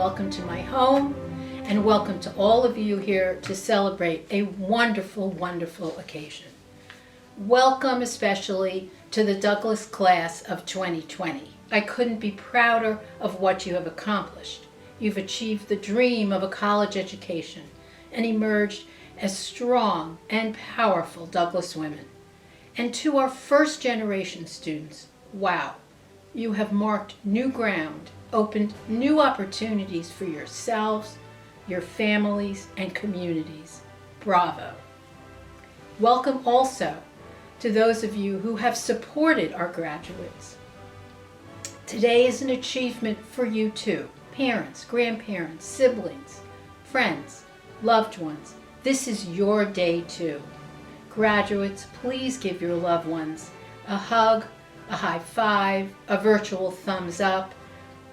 welcome to my home, and welcome to all of you here to celebrate a wonderful, wonderful occasion. Welcome especially to the Douglas class of 2020. I couldn't be prouder of what you have accomplished. You've achieved the dream of a college education and emerged as strong and powerful Douglas women. And to our first generation students, wow, you have marked new ground, opened new opportunities for yourselves, your families, and communities. Bravo. Welcome also to those of you who have supported our graduates. Today is an achievement for you too. Parents, grandparents, siblings, friends, loved ones. This is your day too. Graduates, please give your loved ones a hug, a high five, a virtual thumbs up,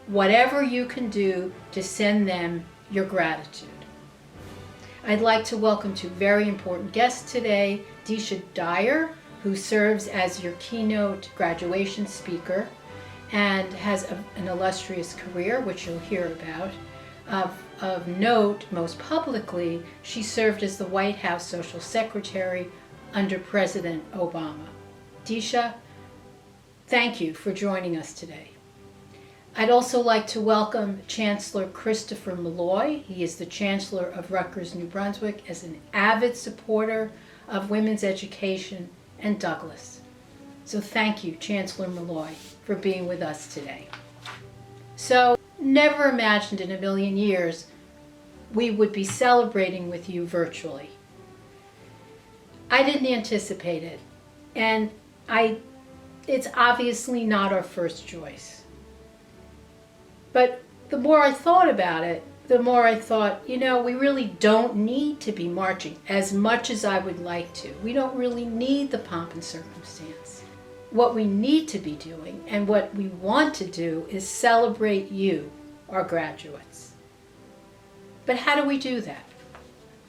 whatever you can do to send them your gratitude. I'd like to welcome two very important guests today, Deisha Dyer, who serves as your keynote graduation speaker and has an illustrious career, which you'll hear about. Of note, most publicly, she served as the White House Social Secretary under President Obama. Deisha, thank you for joining us today. I'd also like to welcome Chancellor Christopher Malloy. He is the Chancellor of Rutgers, New Brunswick, as an avid supporter of women's education and Douglas. So thank you, Chancellor Malloy, for being with us today. So, never imagined in a million years we would be celebrating with you virtually. I didn't anticipate it, and it's obviously not our first choice. But the more I thought about it, the more I thought, we really don't need to be marching as much as I would like to. We don't really need the pomp and circumstance. What we need to be doing and what we want to do is celebrate you, our graduates. But how do we do that?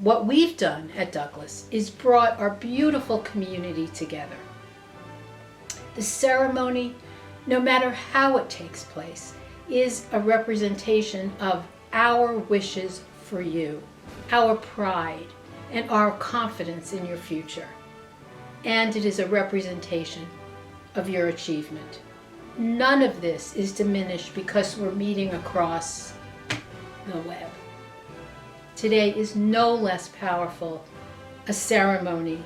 What we've done at Douglas is brought our beautiful community together. The ceremony, no matter how it takes place, is a representation of our wishes for you, our pride, and our confidence in your future. And it is a representation of your achievement. None of this is diminished because we're meeting across the web. Today is no less powerful a ceremony.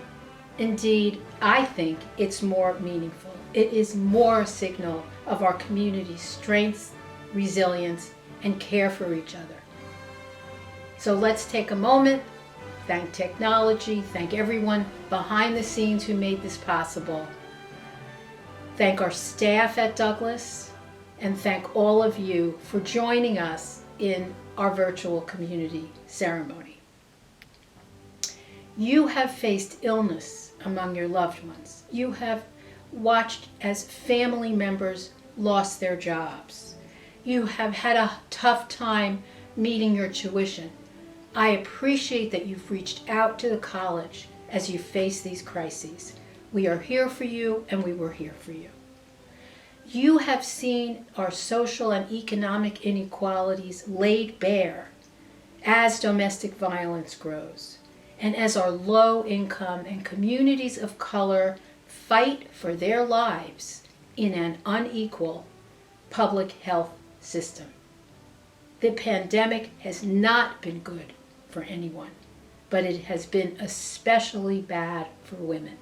Indeed, I think it's more meaningful. It is more a signal of our community's strengths, resilience, and care for each other. So let's take a moment, thank technology, thank everyone behind the scenes who made this possible, thank our staff at Douglas, and thank all of you for joining us in our virtual community ceremony. You have faced illness among your loved ones. You have watched as family members lost their jobs. You have had a tough time meeting your tuition. I appreciate that you've reached out to the college as you face these crises. We are here for you, and we were here for you. You have seen our social and economic inequalities laid bare as domestic violence grows, and as our low income and communities of color fight for their lives in an unequal public health system. The pandemic has not been good for anyone, but it has been especially bad for women.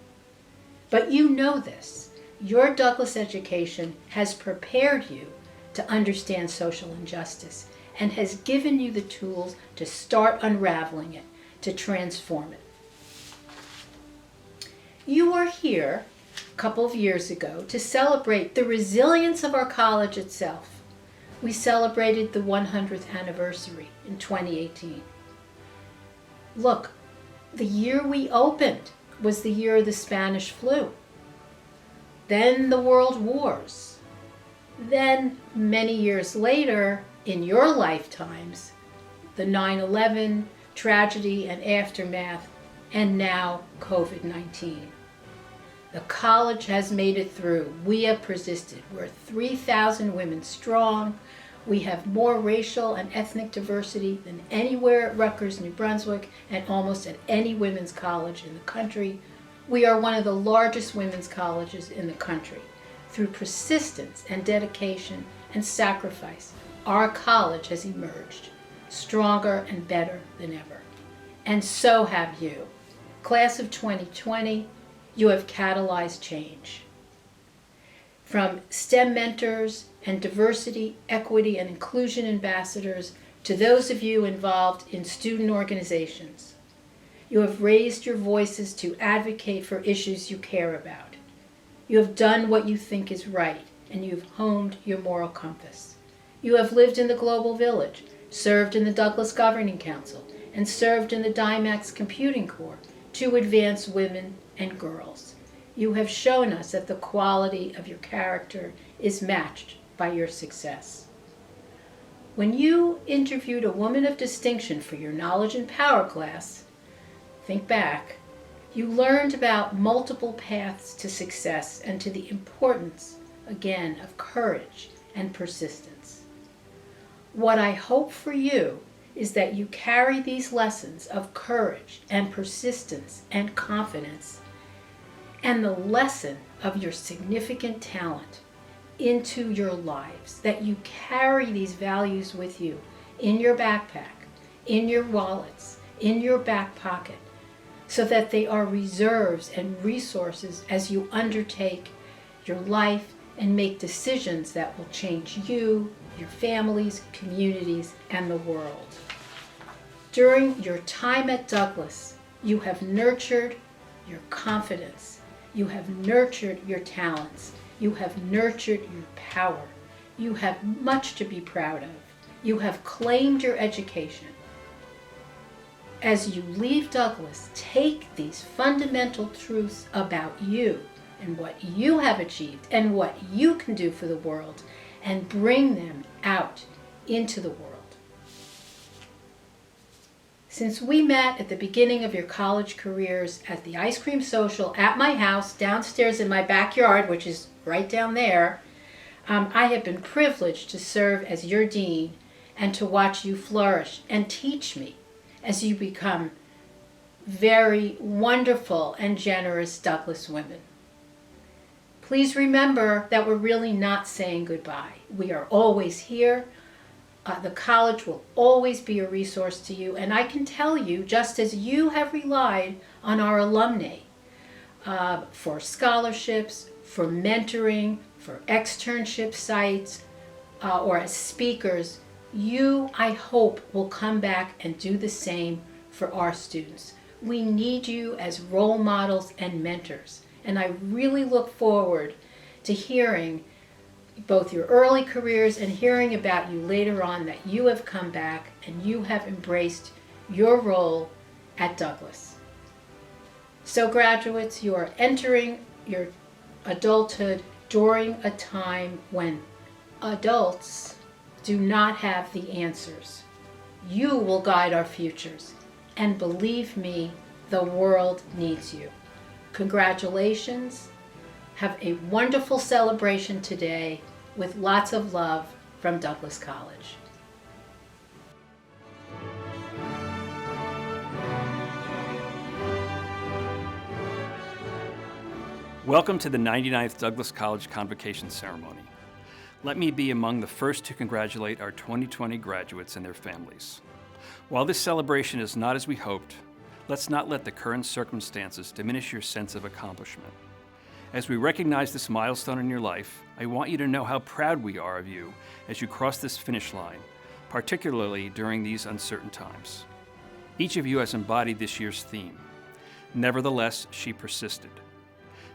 But you know this. Your Douglas education has prepared you to understand social injustice and has given you the tools to start unraveling it, to transform it. You were here a couple of years ago to celebrate the resilience of our college itself. We celebrated the 100th anniversary in 2018. Look, the year we opened was the year of the Spanish flu. Then the world wars. Then, many years later, in your lifetimes, the 9/11 tragedy and aftermath, and now COVID-19. The college has made it through. We have persisted. We're 3,000 women strong. We have more racial and ethnic diversity than anywhere at Rutgers, New Brunswick, and almost at any women's college in the country. We are one of the largest women's colleges in the country. Through persistence and dedication and sacrifice, our college has emerged stronger and better than ever. And so have you. Class of 2020, you have catalyzed change. From STEM mentors and diversity, equity, and inclusion ambassadors to those of you involved in student organizations, you have raised your voices to advocate for issues you care about. You have done what you think is right, and you've honed your moral compass. You have lived in the global village, served in the Douglas Governing Council, and served in the DIMACS Computing Corps to advance women and girls. You have shown us that the quality of your character is matched by your success. When you interviewed a woman of distinction for your Knowledge and Power class, think back, you learned about multiple paths to success and to the importance, again, of courage and persistence. What I hope for you is that you carry these lessons of courage and persistence and confidence and the lesson of your significant talent into your lives, that you carry these values with you in your backpack, in your wallets, in your back pocket, so that they are reserves and resources as you undertake your life and make decisions that will change you, your families, communities, and the world. During your time at Douglas, you have nurtured your confidence, you have nurtured your talents, you have nurtured your power, you have much to be proud of, you have claimed your education. As you leave Douglas, take these fundamental truths about you and what you have achieved and what you can do for the world and bring them out into the world. Since we met at the beginning of your college careers at the ice cream social at my house downstairs in my backyard, which is right down there, I have been privileged to serve as your dean and to watch you flourish and teach me as you become very wonderful and generous Douglas women. Please remember that we're really not saying goodbye. We are always here. The college will always be a resource to you, and I can tell you, just as you have relied on our alumni for scholarships, for mentoring, for externship sites, or as speakers, you, I hope, will come back and do the same for our students. We need you as role models and mentors, and I really look forward to hearing both your early careers and hearing about you later on, that you have come back and you have embraced your role at Douglas. So graduates, you are entering your adulthood during a time when adults do not have the answers. You will guide our futures, and believe me, the world needs you. Congratulations. Have a wonderful celebration today with lots of love from Douglas College. Welcome to the 99th Douglas College Convocation Ceremony. Let me be among the first to congratulate our 2020 graduates and their families. While this celebration is not as we hoped, let's not let the current circumstances diminish your sense of accomplishment. As we recognize this milestone in your life, I want you to know how proud we are of you as you cross this finish line, particularly during these uncertain times. Each of you has embodied this year's theme. Nevertheless, she persisted.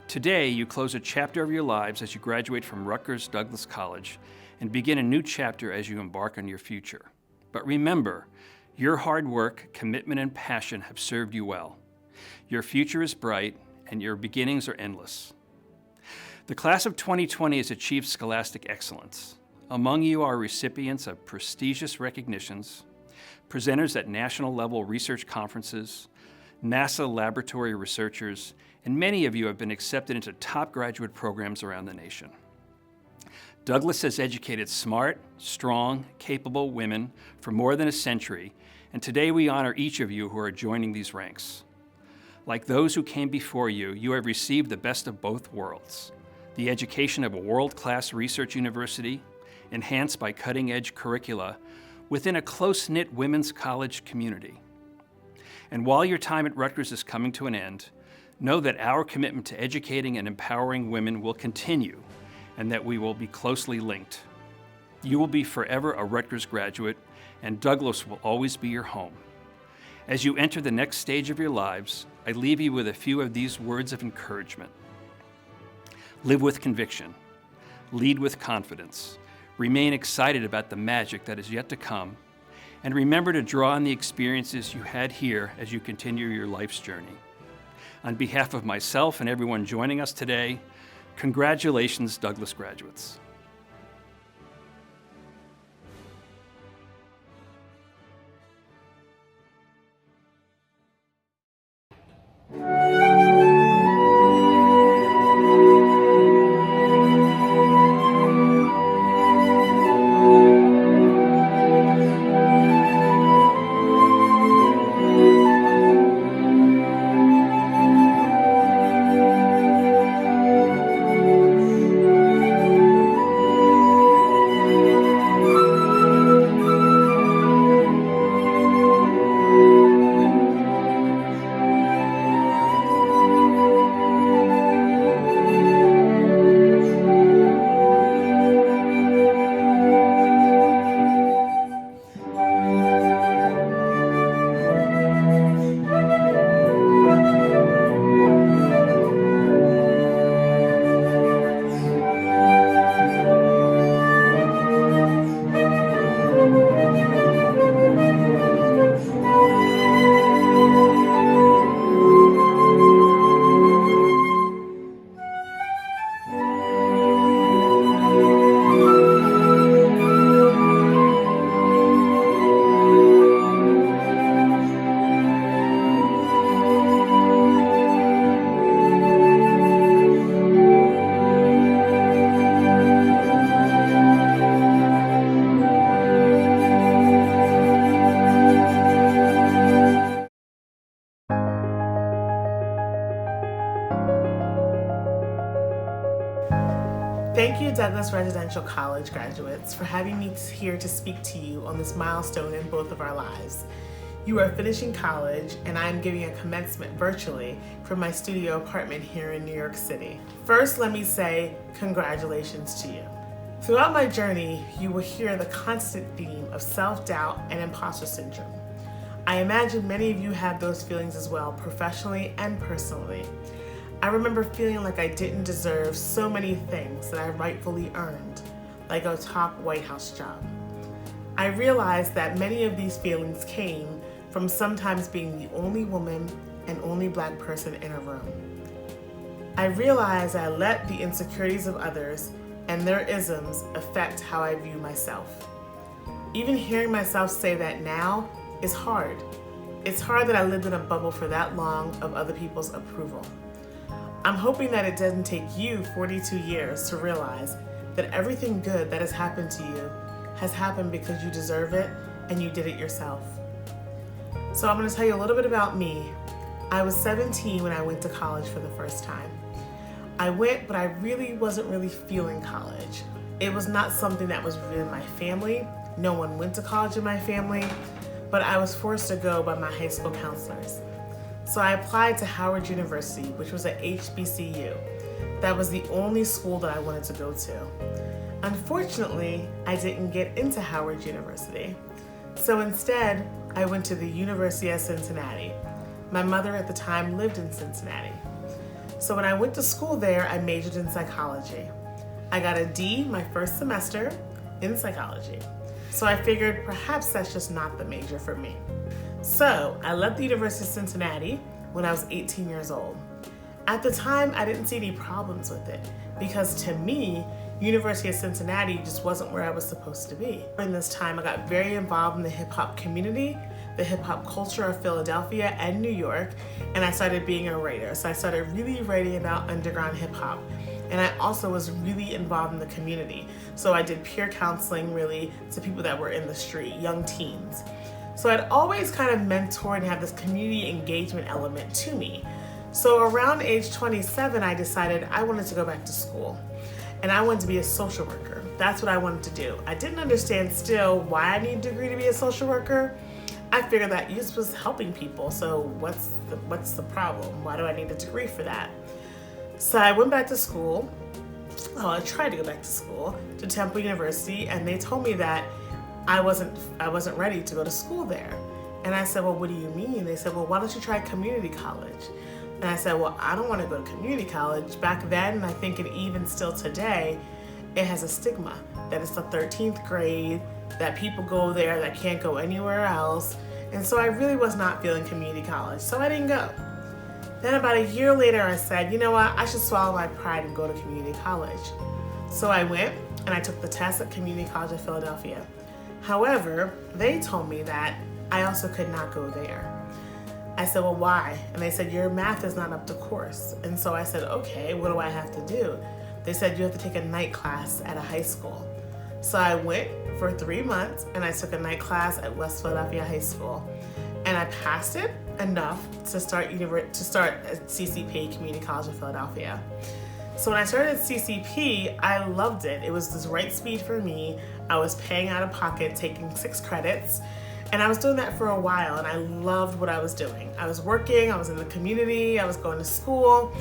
Today, you close a chapter of your lives as you graduate from Rutgers Douglas College and begin a new chapter as you embark on your future. But remember, your hard work, commitment, and passion have served you well. Your future is bright, and your beginnings are endless. The class of 2020 has achieved scholastic excellence. Among you are recipients of prestigious recognitions, presenters at national-level research conferences, NASA laboratory researchers, and many of you have been accepted into top graduate programs around the nation. Douglas has educated smart, strong, capable women for more than a century, and today we honor each of you who are joining these ranks. Like those who came before you, you have received the best of both worlds: the education of a world-class research university, enhanced by cutting-edge curricula within a close-knit women's college community. And while your time at Rutgers is coming to an end, know that our commitment to educating and empowering women will continue, and that we will be closely linked. You will be forever a Rutgers graduate, and Douglas will always be your home. As you enter the next stage of your lives, I leave you with a few of these words of encouragement. Live with conviction. Lead with confidence. Remain excited about the magic that is yet to come, and remember to draw on the experiences you had here as you continue your life's journey. On behalf of myself and everyone joining us today, congratulations, Douglas graduates. Thank you, Douglas Residential College graduates, for having me here to speak to you on this milestone in both of our lives. You are finishing college, and I am giving a commencement virtually from my studio apartment here in New York City. First, let me say congratulations to you. Throughout my journey, you will hear the constant theme of self-doubt and imposter syndrome. I imagine many of you have those feelings as well, professionally and personally. I remember feeling like I didn't deserve so many things that I rightfully earned, like a top White House job. I realized that many of these feelings came from sometimes being the only woman and only Black person in a room. I realized I let the insecurities of others and their isms affect how I view myself. Even hearing myself say that now is hard. It's hard that I lived in a bubble for that long of other people's approval. I'm hoping that it doesn't take you 42 years to realize that everything good that has happened to you has happened because you deserve it and you did it yourself. So I'm going to tell you a little bit about me. I was 17 when I went to college for the first time. I went, but I really wasn't really feeling college. It was not something that was in my family. No one went to college in my family, but I was forced to go by my high school counselors. So I applied to Howard University, which was at HBCU. That was the only school that I wanted to go to. Unfortunately, I didn't get into Howard University. So instead, I went to the University of Cincinnati. My mother at the time lived in Cincinnati. So when I went to school there, I majored in psychology. I got a D my first semester in psychology. So I figured perhaps that's just not the major for me. So I left the University of Cincinnati when I was 18 years old. At the time, I didn't see any problems with it because to me, University of Cincinnati just wasn't where I was supposed to be. During this time, I got very involved in the hip hop community, the hip hop culture of Philadelphia and New York, and I started being a writer. So I started really writing about underground hip hop. And I also was really involved in the community. So I did peer counseling really to people that were in the street, young teens. So I'd always kind of mentored and have this community engagement element to me. So around age 27, I decided I wanted to go back to school. And I wanted to be a social worker. That's what I wanted to do. I didn't understand still why I need a degree to be a social worker. I figured that youth was helping people, so what's the problem? Why do I need a degree for that? So I went back to school. Oh, I tried to go back to school, to Temple University, and they told me that I wasn't ready to go to school there. And I said, well, what do you mean? They said, well, why don't you try community college? And I said, well, I don't want to go to community college. Back then, and I think it even still today, it has a stigma that it's the 13th grade, that people go there that can't go anywhere else. And so I really was not feeling community college, so I didn't go. Then about a year later, I said, you know what, I should swallow my pride and go to community college. So I went and I took the test at Community College of Philadelphia. However, they told me that I also could not go there. I said, well, why? And they said, your math is not up to course. And so I said, okay, what do I have to do? They said, you have to take a night class at a high school. So I went for 3 months and I took a night class at West Philadelphia High School. And I passed it enough to start at CCP, Community College of Philadelphia. So when I started at CCP, I loved it. It was the right speed for me. I was paying out of pocket, taking 6 credits. And I was doing that for a while, and I loved what I was doing. I was working, I was in the community, I was going to school.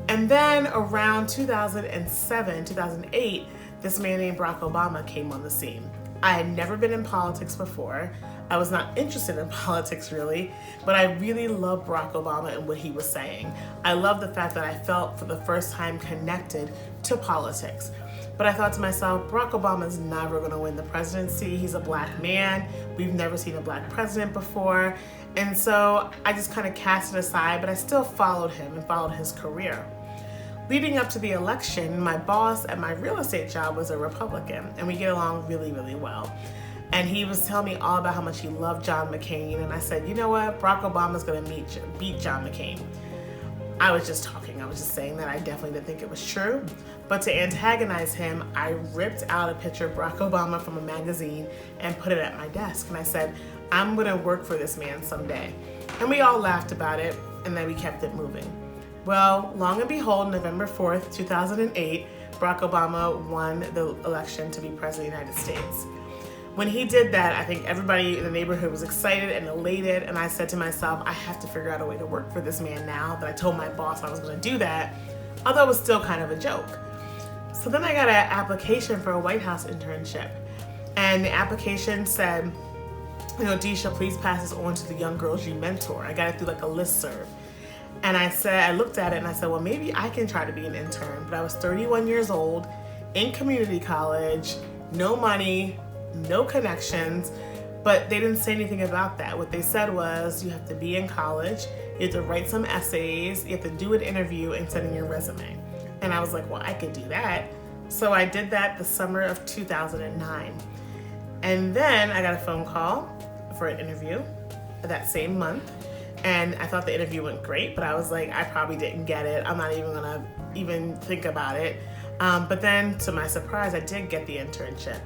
And then around 2007, 2008, this man named Barack Obama came on the scene. I had never been in politics before. I was not interested in politics really, but I really loved Barack Obama and what he was saying. I loved the fact that I felt for the first time connected to politics. But I thought to myself, Barack Obama is never going to win the presidency. He's a black man. We've never seen a black president before. And so I just kind of cast it aside, but I still followed him and followed his career. Leading up to the election, my boss at my real estate job was a Republican, and we get along really, really well. And he was telling me all about how much he loved John McCain, and I said, you know what, Barack Obama's going to beat John McCain. I was just talking, I was just saying that. I definitely didn't think it was true. But to antagonize him, I ripped out a picture of Barack Obama from a magazine and put it at my desk. And I said, I'm gonna work for this man someday. And we all laughed about it, and then we kept it moving. Well, long and behold, November 4th, 2008, Barack Obama won the election to be president of the United States. When he did that, I think everybody in the neighborhood was excited and elated, and I said to myself, I have to figure out a way to work for this man now. But I told my boss I was gonna do that, although it was still kind of a joke. So then I got an application for a White House internship, and the application said, you know, Deisha, please pass this on to the young girls you mentor. I got it through like a listserv. And I looked at it and I said, well, maybe I can try to be an intern. But I was 31 years old, in community college, no money, no connections, but they didn't say anything about that. What they said was, you have to be in college, you have to write some essays, you have to do an interview and send in your resume. And I was like, well, I could do that. So I did that the summer of 2009. And then I got a phone call for an interview that same month. And I thought the interview went great, but I was like, I probably didn't get it. I'm not even gonna think about it. But then to my surprise, I did get the internship.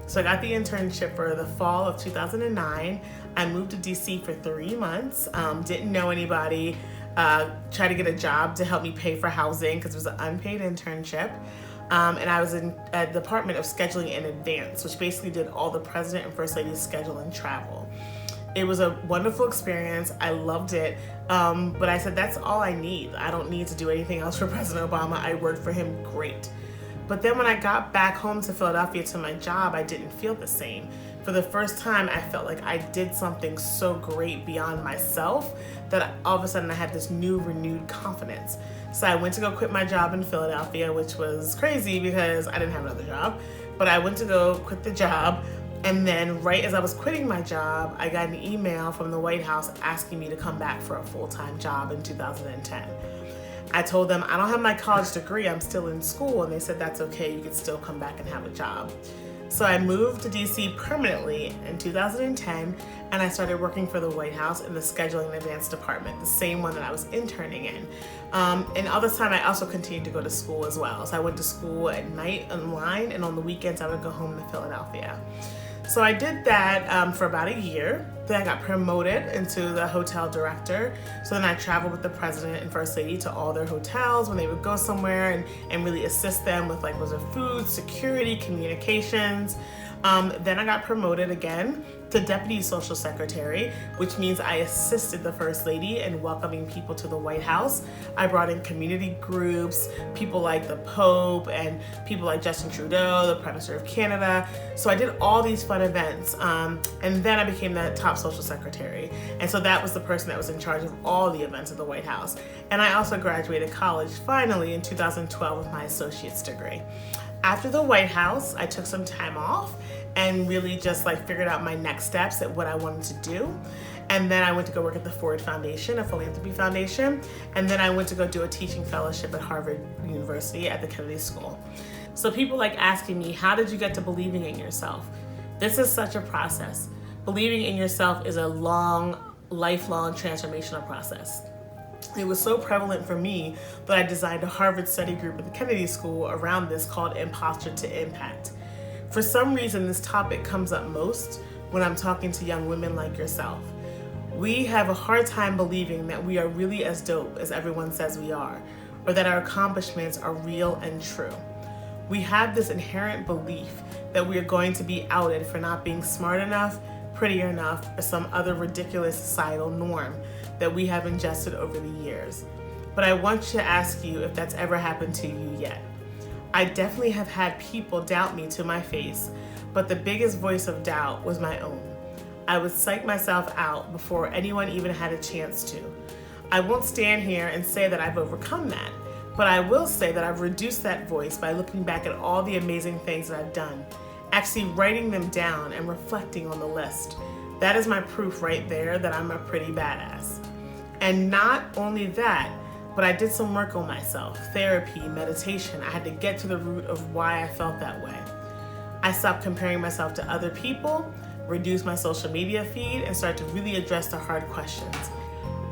So I got the internship for the fall of 2009. I moved to DC for 3 months, didn't know anybody, tried to get a job to help me pay for housing because it was an unpaid internship. And I was in a department of scheduling in advance, which basically did all the president and first lady's schedule and travel. It was a wonderful experience. I loved it. But I said, that's all I need. I don't need to do anything else for President Obama. I worked for him great. But then when I got back home to Philadelphia to my job, I didn't feel the same. For the first time, I felt like I did something so great beyond myself that all of a sudden I had this new renewed confidence. So I went to go quit my job in Philadelphia, which was crazy because I didn't have another job. But I went to go quit the job. And then right as I was quitting my job, I got an email from the White House asking me to come back for a full-time job in 2010. I told them, I don't have my college degree, I'm still in school. And they said, that's okay, you can still come back and have a job. So I moved to DC permanently in 2010, and I started working for the White House in the Scheduling and Advance Department, the same one that I was interning in. And all this time I also continued to go to school as well. So I went to school at night online, and on the weekends I would go home to Philadelphia. So I did that for about a year. Then I got promoted into the hotel director. So then I traveled with the president and first lady to all their hotels when they would go somewhere and really assist them with was it food, security, communications. Then I got promoted again to deputy social secretary, which means I assisted the first lady in welcoming people to the White House. I brought in community groups, people like the Pope and people like Justin Trudeau, the Prime Minister of Canada. So I did all these fun events, and then I became the top social secretary. And so that was the person that was in charge of all the events at the White House. And I also graduated college finally in 2012 with my associate's degree. After the White House, I took some time off and really just figured out my next steps at what I wanted to do. And then I went to go work at the Ford Foundation, a philanthropy foundation. And then I went to go do a teaching fellowship at Harvard University at the Kennedy School. So people asking me, how did you get to believing in yourself? This is such a process. Believing in yourself is a long, lifelong transformational process. It was so prevalent for me that I designed a Harvard study group at the Kennedy School around this called Imposter to Impact. For some reason, this topic comes up most when I'm talking to young women like yourself. We have a hard time believing that we are really as dope as everyone says we are, or that our accomplishments are real and true. We have this inherent belief that we are going to be outed for not being smart enough, pretty enough, or some other ridiculous societal norm that we have ingested over the years. But I want to ask you if that's ever happened to you yet. I definitely have had people doubt me to my face, but the biggest voice of doubt was my own. I would psych myself out before anyone even had a chance to. I won't stand here and say that I've overcome that, but I will say that I've reduced that voice by looking back at all the amazing things that I've done, actually writing them down and reflecting on the list. That is my proof right there that I'm a pretty badass. And not only that, but I did some work on myself, therapy, meditation. I had to get to the root of why I felt that way. I stopped comparing myself to other people, reduced my social media feed, and started to really address the hard questions.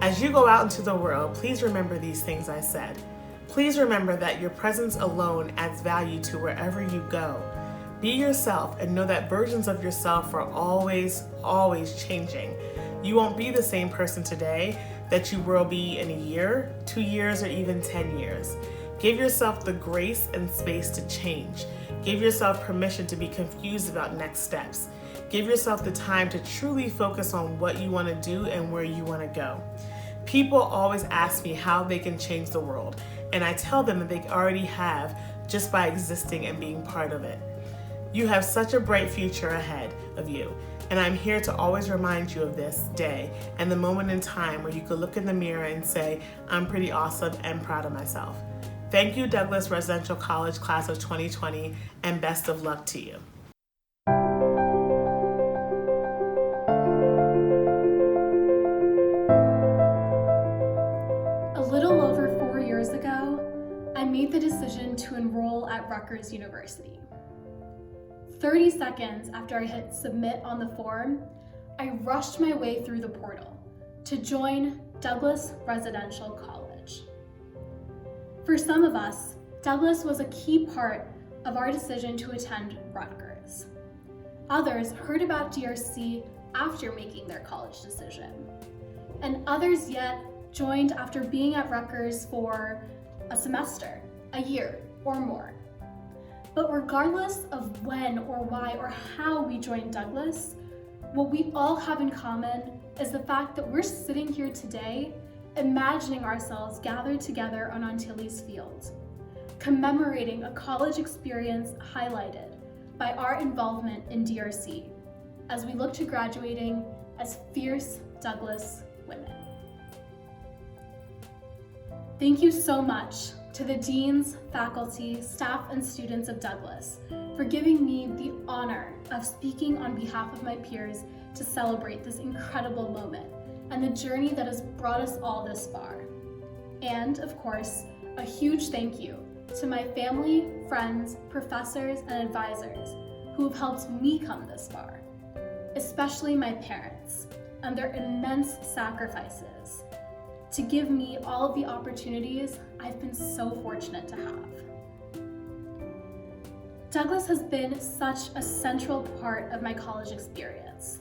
As you go out into the world, please remember these things I said. Please remember that your presence alone adds value to wherever you go. Be yourself and know that versions of yourself are always changing. You won't be the same person today that you will be in a year, 2 years, or even 10 years. Give yourself the grace and space to change. Give yourself permission to be confused about next steps. Give yourself the time to truly focus on what you want to do and where you want to go. People always ask me how they can change the world, and I tell them that they already have just by existing and being part of it. You have such a bright future ahead of you, and I'm here to always remind you of this day and the moment in time where you could look in the mirror and say, I'm pretty awesome and proud of myself. Thank you, Douglas Residential College Class of 2020, and best of luck to you. A little over 4 years ago, I made the decision to enroll at Rutgers University. 30 seconds after I hit submit on the form, I rushed my way through the portal to join Douglas Residential College. For some of us, Douglas was a key part of our decision to attend Rutgers. Others heard about DRC after making their college decision, and others yet joined after being at Rutgers for a semester, a year, or more. But regardless of when or why or how we joined Douglas, what we all have in common is the fact that we're sitting here today imagining ourselves gathered together on Antilles Field, commemorating a college experience highlighted by our involvement in DRC as we look to graduating as fierce Douglas women. Thank you so much to the deans, faculty, staff, and students of Douglas for giving me the honor of speaking on behalf of my peers to celebrate this incredible moment and the journey that has brought us all this far. And of course, a huge thank you to my family, friends, professors, and advisors who have helped me come this far, especially my parents and their immense sacrifices to give me all of the opportunities I've been so fortunate to have. Douglas has been such a central part of my college experience.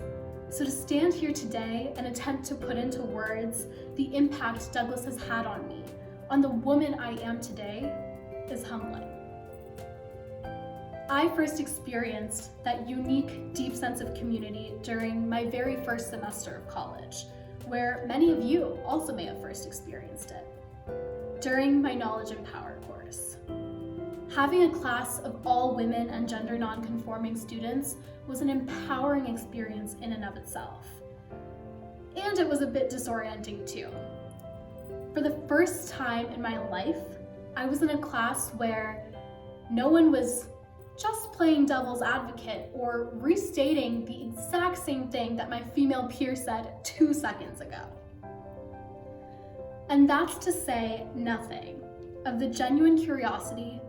So to stand here today and attempt to put into words the impact Douglas has had on me, on the woman I am today, is humbling. I first experienced that unique, deep sense of community during my very first semester of college, where many of you also may have first experienced it, during my Knowledge and Power course. Having a class of all women and gender non-conforming students was an empowering experience in and of itself. And it was a bit disorienting too. For the first time in my life, I was in a class where no one was just playing devil's advocate or restating the exact same thing that my female peer said 2 seconds ago. And that's to say nothing of the genuine curiosity,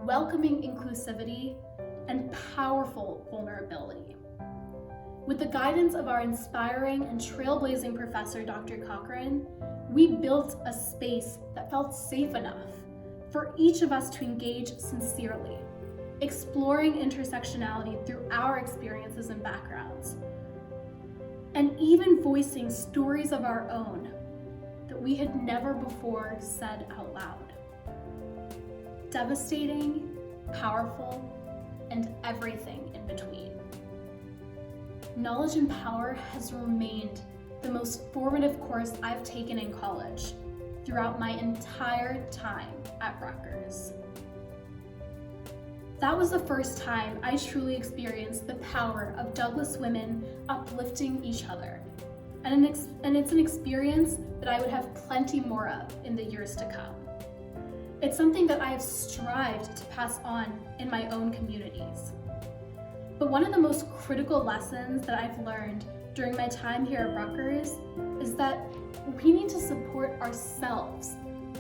welcoming inclusivity, and powerful vulnerability. With the guidance of our inspiring and trailblazing professor, Dr. Cochran, we built a space that felt safe enough for each of us to engage sincerely, exploring intersectionality through our experiences and backgrounds, and even voicing stories of our own that we had never before said out loud. Devastating, powerful, and everything in between. Knowledge and Power has remained the most formative course I've taken in college throughout my entire time at Rutgers. That was the first time I truly experienced the power of Douglas women uplifting each other, and it's an experience that I would have plenty more of in the years to come. It's something that I have strived to pass on in my own communities. But one of the most critical lessons that I've learned during my time here at Rutgers is that we need to support ourselves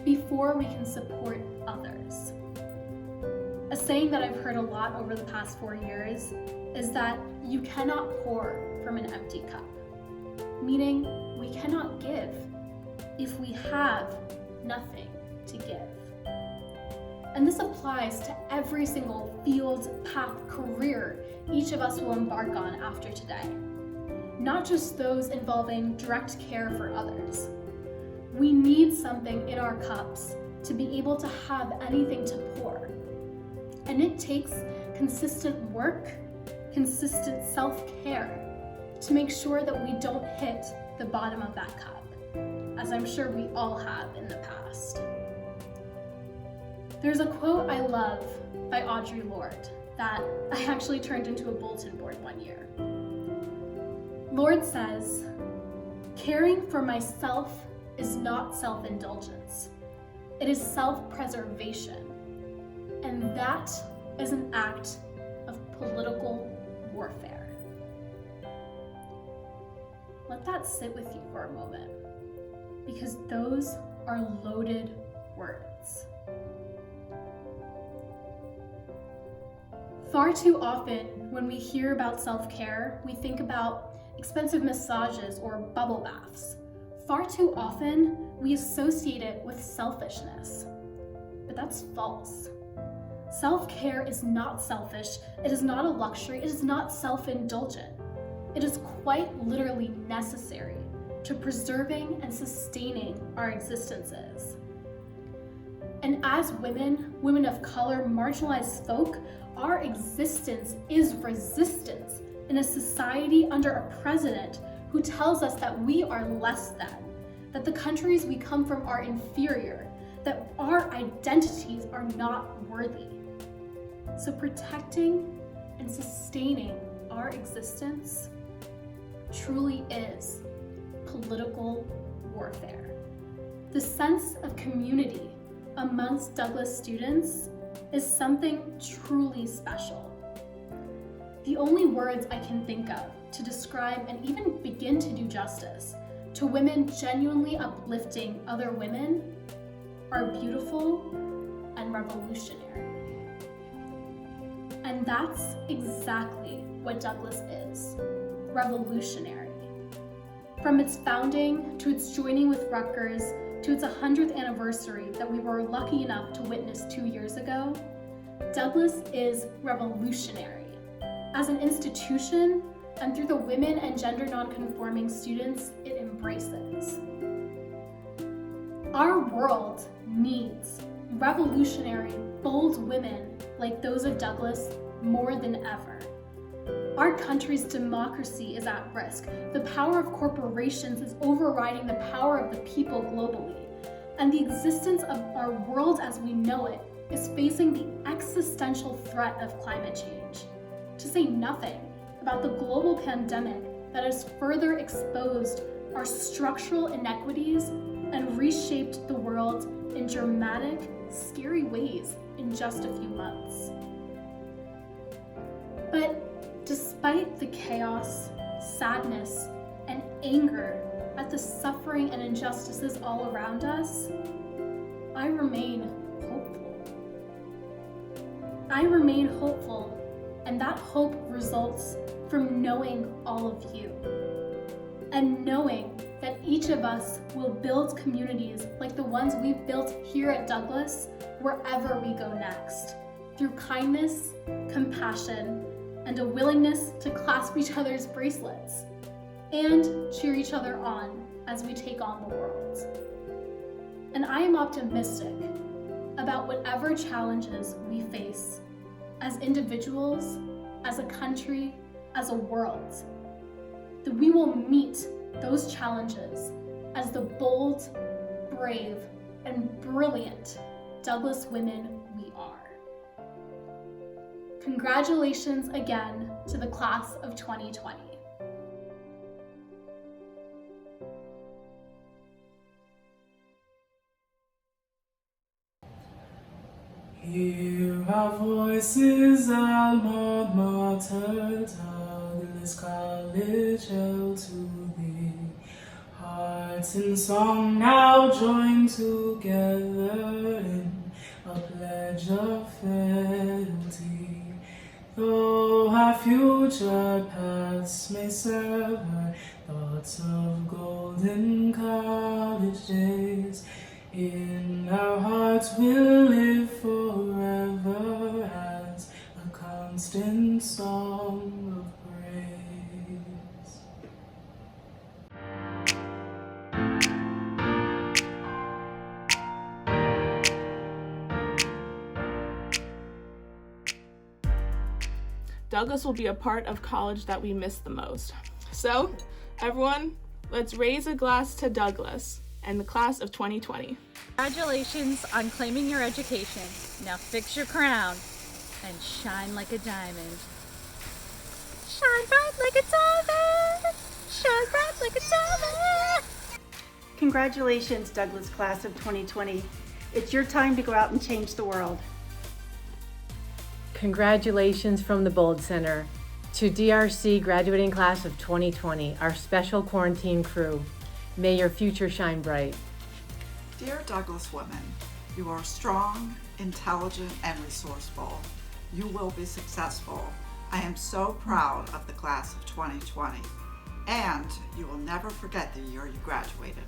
before we can support others. A saying that I've heard a lot over the past 4 years is that you cannot pour from an empty cup, meaning we cannot give if we have nothing to give. And this applies to every single field, path, career each of us will embark on after today, not just those involving direct care for others. We need something in our cups to be able to have anything to pour. And it takes consistent work, consistent self-care to make sure that we don't hit the bottom of that cup, as I'm sure we all have in the past. There's a quote I love by Audre Lorde that I actually turned into a bulletin board one year. Lorde says, "Caring for myself is not self-indulgence. It is self-preservation. And that is an act of political warfare." Let that sit with you for a moment, because those are loaded words. Far too often, when we hear about self-care, we think about expensive massages or bubble baths. Far too often, we associate it with selfishness. But that's false. Self-care is not selfish, it is not a luxury, it is not self-indulgent. It is quite literally necessary to preserving and sustaining our existences. And as women, women of color, marginalized folk, our existence is resistance in a society under a president who tells us that we are less than, that the countries we come from are inferior, that our identities are not worthy. So protecting and sustaining our existence truly is political warfare. The sense of community amongst Douglas students is something truly special. The only words I can think of to describe and even begin to do justice to women genuinely uplifting other women are beautiful and revolutionary. And that's exactly what Douglas is: revolutionary. From its founding to its joining with Rutgers to its 100th anniversary that we were lucky enough to witness 2 years ago, Douglas is revolutionary. As an institution, and through the women and gender nonconforming students it embraces. Our world needs revolutionary, bold women like those of Douglas more than ever. Our country's democracy is at risk. The power of corporations is overriding the power of the people globally. And the existence of our world as we know it is facing the existential threat of climate change. To say nothing about the global pandemic that has further exposed our structural inequities and reshaped the world in dramatic, scary ways in just a few months. But despite the chaos, sadness, and anger at the suffering and injustices all around us, I remain hopeful. I remain hopeful, and that hope results from knowing all of you, and knowing that each of us will build communities like the ones we've built here at Douglas wherever we go next, through kindness, compassion, and a willingness to clasp each other's bracelets and cheer each other on as we take on the world. And I am optimistic about whatever challenges we face as individuals, as a country, as a world, that we will meet those challenges as the bold, brave, and brilliant Douglas women we are. Congratulations again to the class of 2020. Hear our voices, alma mater, Douglas College L2B. Hearts in song now join together in a pledge of fealty. Though our future paths may sever, thoughts of golden college days in our hearts will live forever as a constant song of praise. Douglas will be a part of college that we miss the most. So, everyone, let's raise a glass to Douglas and the class of 2020. Congratulations on claiming your education. Now fix your crown and shine like a diamond. Shine bright like a diamond! Shine bright like a diamond! Congratulations, Douglas class of 2020. It's your time to go out and change the world. Congratulations from the Bold Center to DRC graduating class of 2020, our special quarantine crew. May your future shine bright. Dear Douglas women, you are strong, intelligent, and resourceful. You will be successful. I am so proud of the class of 2020, and you will never forget the year you graduated.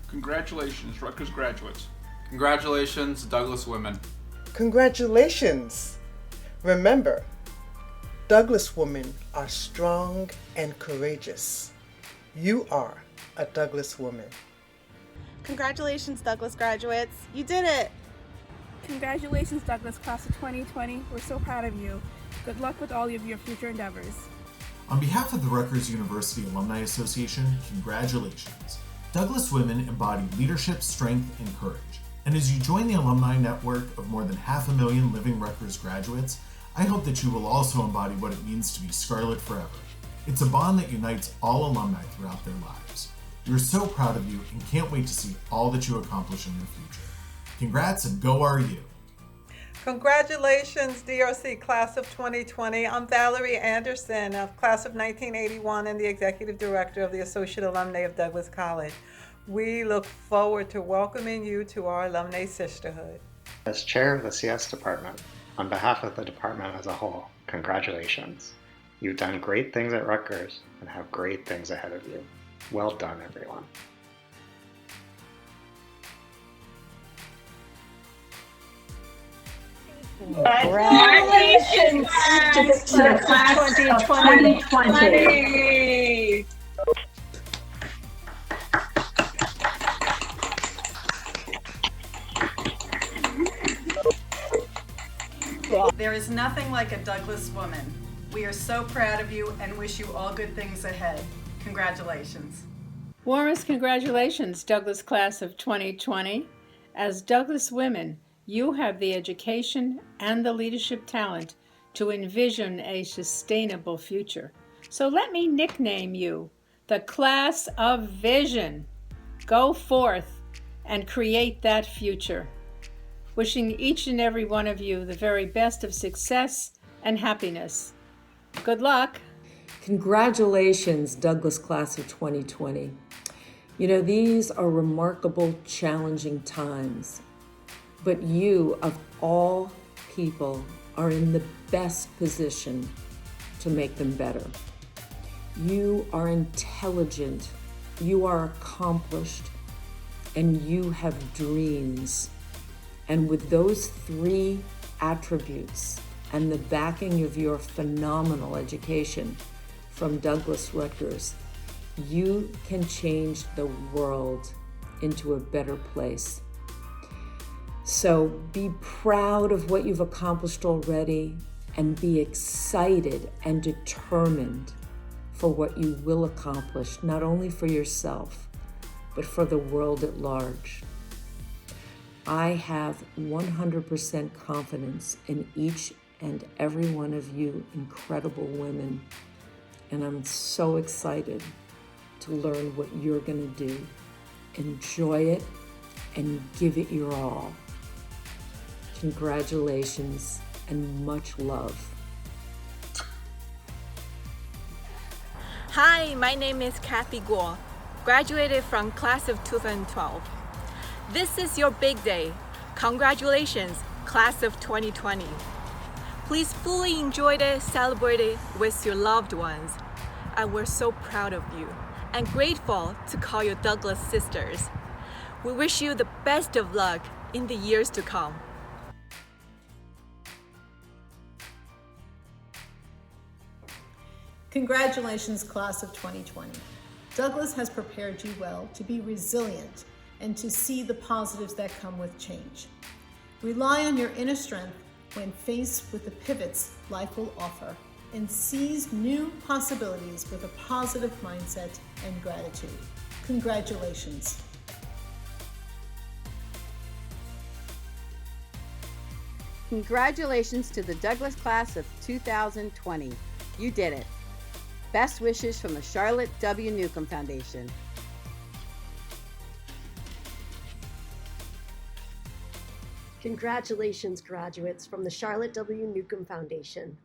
Congratulations, Rutgers graduates. Congratulations, Douglas women. Congratulations! Remember, Douglas women are strong and courageous. You are a Douglas woman. Congratulations, Douglas graduates. You did it! Congratulations, Douglas class of 2020. We're so proud of you. Good luck with all of your future endeavors. On behalf of the Rutgers University Alumni Association, congratulations. Douglas women embody leadership, strength, and courage. And as you join the alumni network of more than 500,000 living Rutgers graduates, I hope that you will also embody what it means to be Scarlet forever. It's a bond that unites all alumni throughout their lives. We're so proud of you and can't wait to see all that you accomplish in the future. Congrats and go RU! Congratulations, DRC class of 2020. I'm Valerie Anderson of class of 1981 and the Executive Director of the Associate Alumni of Douglas College. We look forward to welcoming you to our alumni sisterhood. As chair of the CS department, On behalf of the department as a whole, congratulations. You've done great things at Rutgers and have great things ahead of you. Well done, everyone. Congratulations to the class of 2020. There is nothing like a Douglas woman. We are so proud of you and wish you all good things ahead. Congratulations. Warmest congratulations, Douglas class of 2020. As Douglas women, you have the education and the leadership talent to envision a sustainable future. So let me nickname you the class of vision. Go forth and create that future. Wishing each and every one of you the very best of success and happiness. Good luck. Congratulations, Douglas class of 2020. You know, these are remarkable, challenging times, but you, of all people, are in the best position to make them better. You are intelligent, you are accomplished, and you have dreams. And with those three attributes and the backing of your phenomenal education from Douglas Rutgers, you can change the world into a better place. So be proud of what you've accomplished already and be excited and determined for what you will accomplish, not only for yourself, but for the world at large. I have 100% confidence in each and every one of you incredible women, and I'm so excited to learn what you're going to do. Enjoy it and give it your all. Congratulations and much love. Hi, my name is Kathy Guo, graduated from class of 2012. This is your big day. Congratulations, class of 2020. Please fully enjoy it, celebrate it with your loved ones. And we're so proud of you and grateful to call you Douglas sisters. We wish you the best of luck in the years to come. Congratulations, class of 2020. Douglas has prepared you well to be resilient and to see the positives that come with change. Rely on your inner strength when faced with the pivots life will offer, and seize new possibilities with a positive mindset and gratitude. Congratulations. Congratulations to the Douglas class of 2020. You did it. Best wishes from the Charlotte W. Newcomb Foundation. Congratulations, graduates from the Charlotte W. Newcomb Foundation.